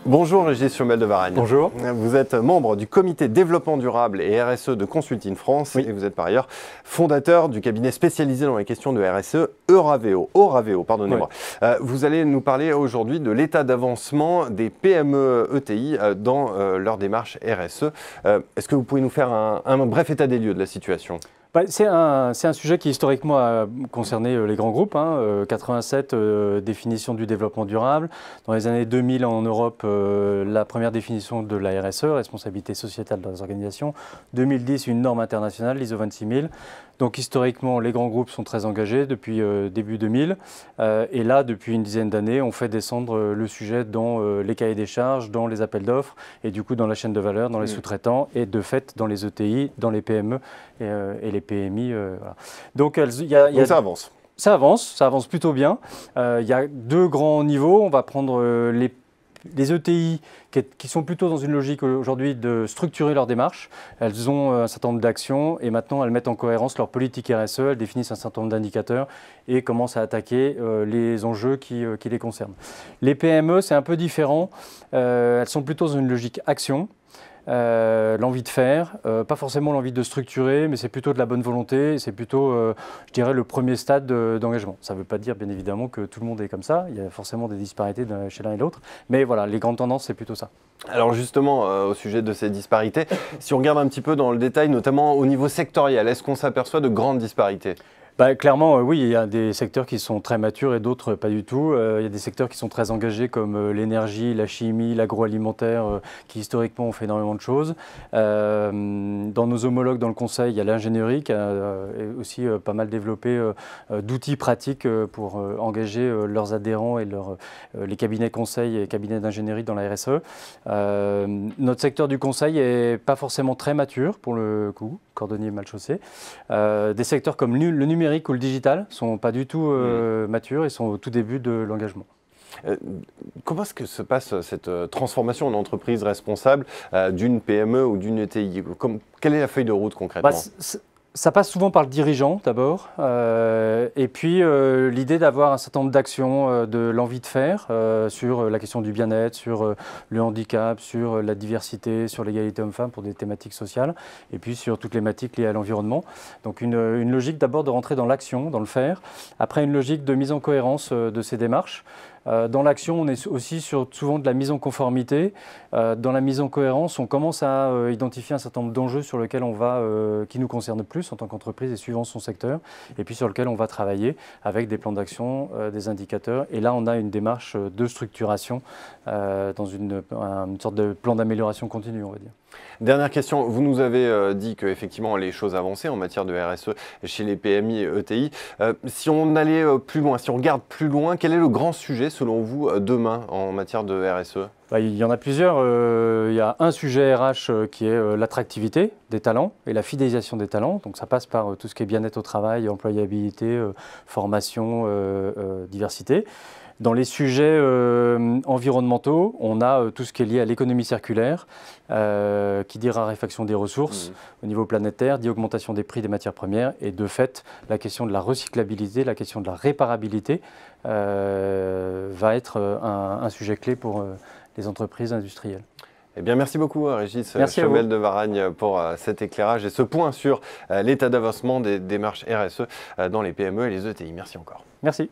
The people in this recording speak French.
Bonjour Régis Chomel de Varagne. Bonjour. Vous êtes membre du comité développement durable et RSE de Consulting France et vous êtes par ailleurs fondateur du cabinet spécialisé dans les questions de RSE Euraveo. Pardonnez-moi. Vous allez nous parler aujourd'hui de l'état d'avancement des PME ETI dans leur démarche RSE. Est-ce que vous pouvez nous faire un bref état des lieux de la situation ? C'est un sujet qui historiquement a concerné les grands groupes. 87, définition du développement durable. Dans les années 2000 en Europe, la première définition de la RSE, responsabilité sociétale dans les organisations. 2010, une norme internationale, l'ISO 26000. Donc historiquement, les grands groupes sont très engagés depuis début 2000. Et là, depuis une dizaine d'années, on fait descendre le sujet dans les cahiers des charges, dans les appels d'offres, et du coup dans la chaîne de valeur, dans les sous-traitants, et de fait dans les ETI, dans les PME et les PMI. Voilà. Donc ça avance. Ça avance plutôt bien. Il y a deux grands niveaux. On va prendre les ETI qui sont plutôt dans une logique aujourd'hui de structurer leur démarche. Elles ont un certain nombre d'actions et maintenant elles mettent en cohérence leur politique RSE, elles définissent un certain nombre d'indicateurs et commencent à attaquer les enjeux qui les concernent. Les PME, c'est un peu différent. Elles sont plutôt dans une logique action. L'envie de faire, pas forcément l'envie de structurer, mais c'est plutôt de la bonne volonté, c'est plutôt, je dirais, le premier stade d'engagement. Ça ne veut pas dire, bien évidemment, que tout le monde est comme ça, il y a forcément des disparités chez l'un et l'autre, mais voilà, les grandes tendances, c'est plutôt ça. Alors justement, au sujet de ces disparités, si on regarde un petit peu dans le détail, notamment au niveau sectoriel, est-ce qu'on s'aperçoit de grandes disparités ? Clairement, oui, il y a des secteurs qui sont très matures et d'autres pas du tout. Il y a des secteurs qui sont très engagés comme l'énergie, la chimie, l'agroalimentaire, qui historiquement ont fait énormément de choses. Dans nos homologues dans le conseil, il y a l'ingénierie qui a aussi pas mal développé d'outils pratiques pour engager leurs adhérents et les cabinets conseils et cabinets d'ingénierie dans la RSE. Notre secteur du conseil n'est pas forcément très mature pour le coup, cordonnier mal chaussé. Des secteurs comme le numérique ou le digital ne sont pas du tout matures et sont au tout début de l'engagement. Comment est-ce que se passe cette transformation en entreprise responsable d'une PME ou d'une ETI ? Quelle est la feuille de route concrètement ? Ça passe souvent par le dirigeant d'abord, et puis l'idée d'avoir un certain nombre d'actions, de l'envie de faire sur la question du bien-être, sur le handicap, sur la diversité, sur l'égalité homme-femme pour des thématiques sociales, et puis sur toutes les thématiques liées à l'environnement. Donc une logique d'abord de rentrer dans l'action, dans le faire, après une logique de mise en cohérence de ces démarches. Dans l'action, on est aussi sur souvent de la mise en conformité. Dans la mise en cohérence, on commence à identifier un certain nombre d'enjeux sur lesquels on va, qui nous concernent plus en tant qu'entreprise et suivant son secteur, et puis sur lesquels on va travailler avec des plans d'action, des indicateurs. Et là, on a une démarche de structuration dans une sorte de plan d'amélioration continue, on va dire. Dernière question, vous nous avez dit qu'effectivement les choses avançaient en matière de RSE chez les PMI et ETI. Si on allait plus loin, si on regarde plus loin, quel est le grand sujet selon vous demain en matière de RSE ? Il y en a plusieurs. Il y a un sujet RH qui est l'attractivité des talents et la fidélisation des talents. Donc ça passe par tout ce qui est bien-être au travail, employabilité, formation, diversité. Dans les sujets environnementaux, on a tout ce qui est lié à l'économie circulaire, qui dit raréfaction des ressources au niveau planétaire, dit augmentation des prix des matières premières, et de fait, la question de la recyclabilité, la question de la réparabilité va être un sujet clé pour les entreprises industrielles. Eh bien, merci beaucoup Régis Chomel de Varagne pour cet éclairage et ce point sur l'état d'avancement des démarches RSE dans les PME et les ETI. Merci encore. Merci.